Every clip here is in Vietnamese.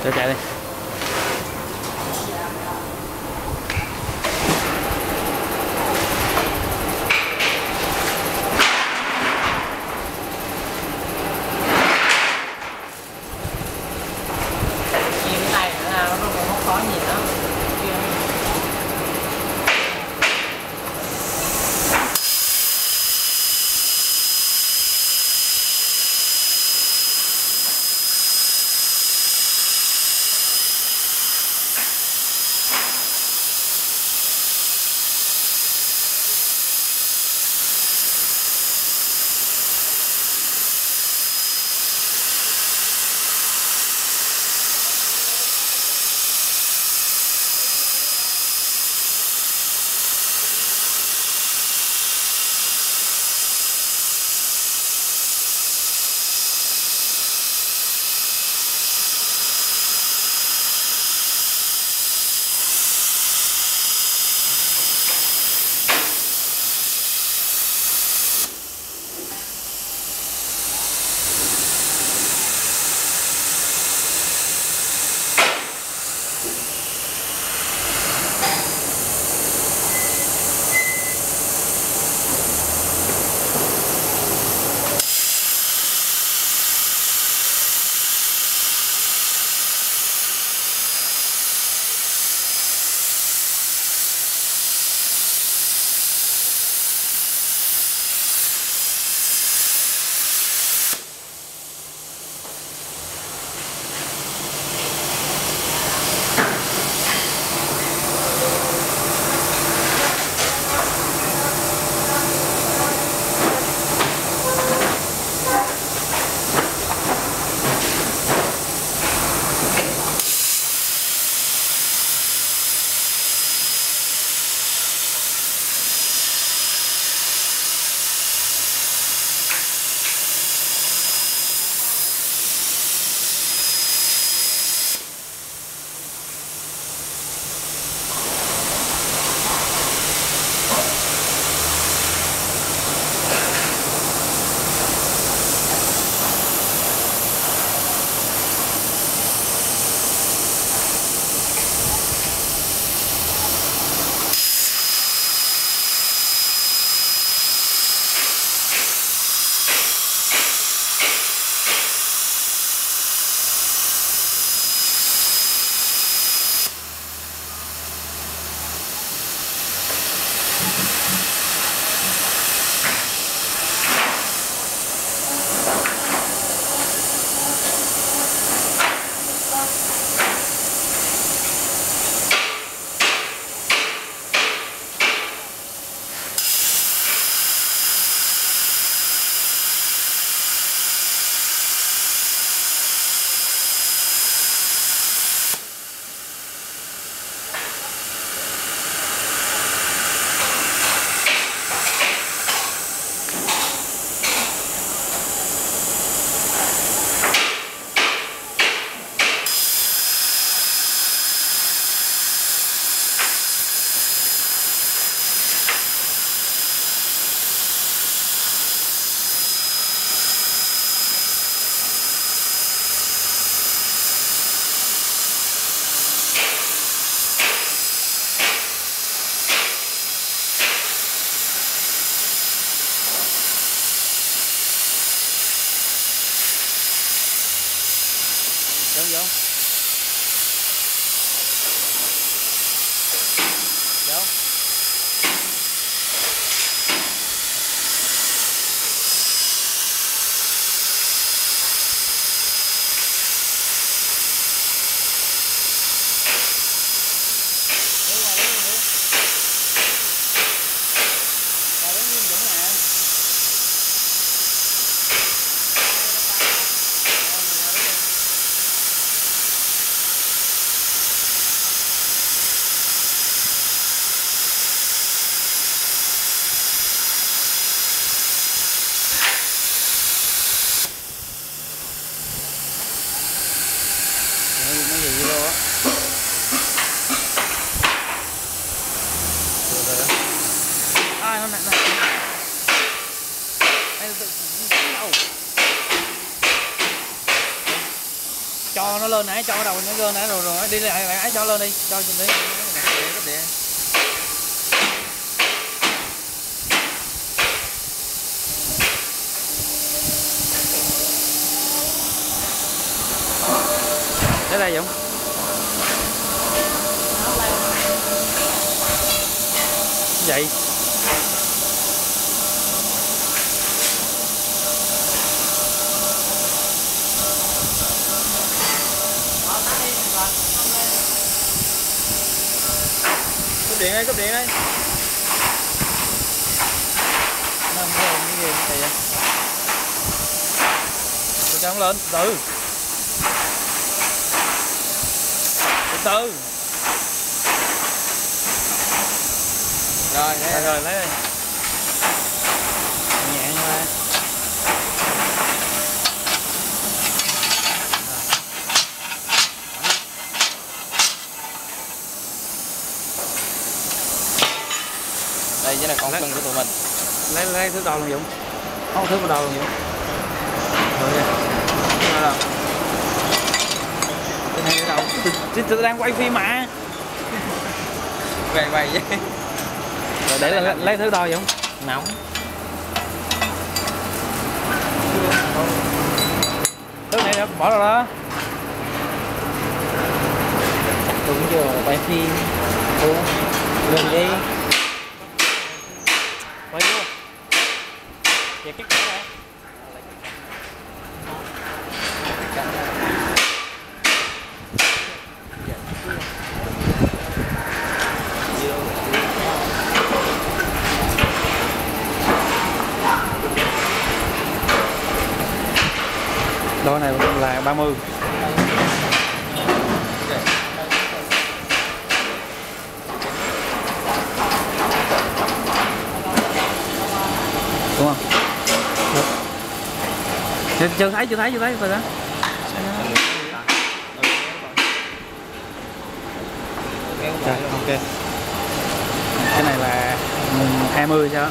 Cho chạy đi. Vô vô. Vô. cho nó lên nãy, cho cái đầu nó lên nãy rồi đi lại cho lên đi, cho đi. Tới đây Dũng. Vậy. Cúp điện đây, cúp điện đây. Nó không có cái gì vậy vậy? Tôi cho nó lên, từ từ. Rồi, rồi lấy đi. Nhẹ thôi. Đây chính là con cưng của tụi mình. Lấy thước đo luôn Dũng. Không thước đo luôn Dũng. Rồi nha. Đâu? Cái này ở đâu? Tôi đang quay phim mà. Quay vậy. Rồi để lấy thước đo Dũng. Nóng. Thước này đã bỏ rồi đó. Đúng chưa, quay phim. Lên đi. Quay vô. Về cái này. Đo này là 30. Đúng không? Được. Chưa thấy rồi đó. Rồi, ok. Cái này là 20 sao?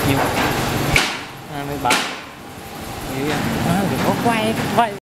Nhiều. 27. Nhiều vậy? Có quay